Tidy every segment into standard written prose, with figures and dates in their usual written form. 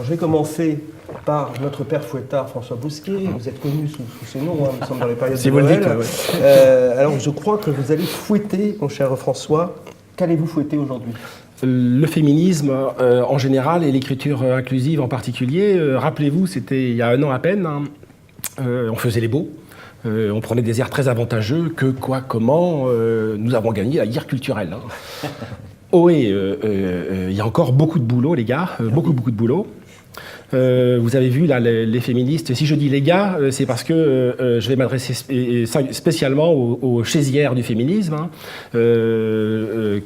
Alors, je vais commencer par notre père fouettard François Bousquet. Vous êtes connu sous ce nom, hein, nous sommes dans les périodes de Noël. Alors, je crois que vous allez fouetter, mon cher François. Qu'allez-vous fouetter aujourd'hui ? Le féminisme en général et l'écriture inclusive en particulier. Rappelez-vous, c'était il y a un an à peine, hein, on faisait les beaux. On prenait des airs très avantageux, que, quoi, comment, nous avons gagné la guerre culturelle. Hein. Oh oui, il y a encore beaucoup de boulot, les gars, beaucoup de boulot. Vous avez vu là les féministes, si je dis les gars, c'est parce que je vais m'adresser spécialement aux chaisières du féminisme. Hein.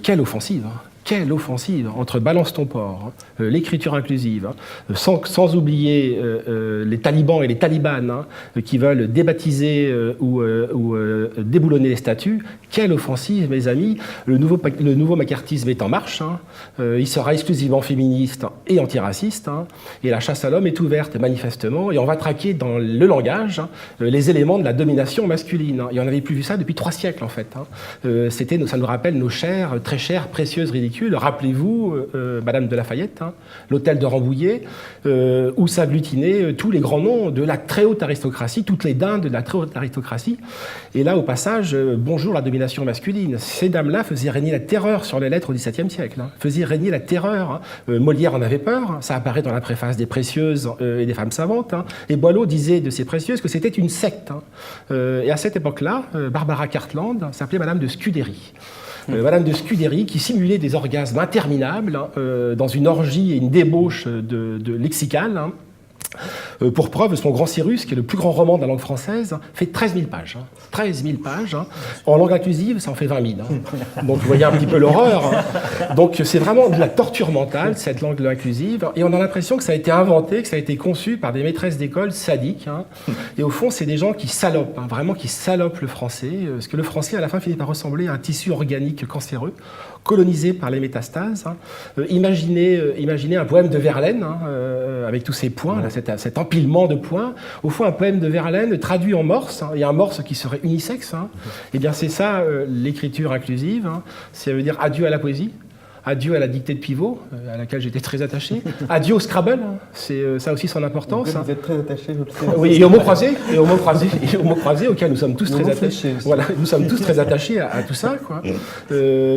Quelle offensive hein. Quelle offensive entre Balance ton port, hein, l'écriture inclusive, hein, sans oublier les talibans et les talibanes hein, qui veulent débaptiser ou déboulonner les statuts. Quelle offensive, mes amis. Le nouveau macartisme est en marche. Hein, il sera exclusivement féministe et antiraciste. Hein, et la chasse à l'homme est ouverte, manifestement. Et on va traquer dans le langage hein, les éléments de la domination masculine. Hein, et on n'avait plus vu ça depuis 3 siècles, en fait. Hein. Ça nous rappelle nos chères, très chères, précieuses, ridicules. Rappelez-vous, Madame de Lafayette, hein, l'hôtel de Rambouillet, où s'agglutinaient tous les grands noms de la très haute aristocratie, toutes les dindes de la très haute aristocratie. Et là, au passage, bonjour la domination masculine. Ces dames-là faisaient régner la terreur sur les lettres au XVIIe siècle. Hein, faisaient régner la terreur. Hein. Molière en avait peur. Hein, ça apparaît dans la préface des Précieuses et des femmes savantes. Hein, et Boileau disait de ces Précieuses que c'était une secte. Hein. Et à cette époque-là, Barbara Cartland s'appelait Madame de Scudéry. Madame de Scudéry qui simulait des orgasmes interminables hein, dans une orgie et une débauche de lexicale. Hein. Pour preuve, son Grand Cyrus, qui est le plus grand roman de la langue française, fait 13 000 pages. Hein. 13 000 pages. Hein. En langue inclusive, ça en fait 20 000. Hein. Donc vous voyez un petit peu l'horreur. Hein. Donc c'est vraiment de la torture mentale, cette langue inclusive. Et on a l'impression que ça a été inventé, que ça a été conçu par des maîtresses d'école sadiques. Hein. Et au fond, c'est des gens qui salopent, hein, vraiment qui salopent le français. Parce que le français, à la fin, finit par ressembler à un tissu organique cancéreux, colonisé par les métastases. Hein. Imaginez un poème de Verlaine, hein, avec tous ces points, là, cet empilement de points. Au fond, un poème de Verlaine traduit en morse, hein, et un morse qui serait unisexe. Hein. Eh bien, c'est ça, l'écriture inclusive. Hein. Ça veut dire adieu à la poésie. Adieu à la dictée de pivot, à laquelle j'étais très attaché. Adieu au Scrabble, hein. C'est ça aussi son importance. Vous êtes très attaché, je le sais. Oui, et au mot croisé, auquel nous sommes tous très attachés. Voilà, nous sommes tous très attachés à tout ça, quoi.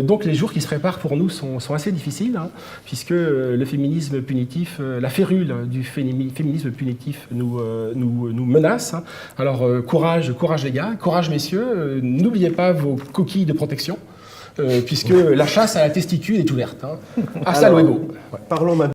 Donc les jours qui se préparent pour nous sont assez difficiles, hein, puisque le féminisme punitif, la férule du féminisme punitif nous menace. Hein. Alors courage les gars, courage messieurs, n'oubliez pas vos coquilles de protection. Puisque la chasse à la testicule est ouverte. Hein. Hasta luego. Parlons maintenant.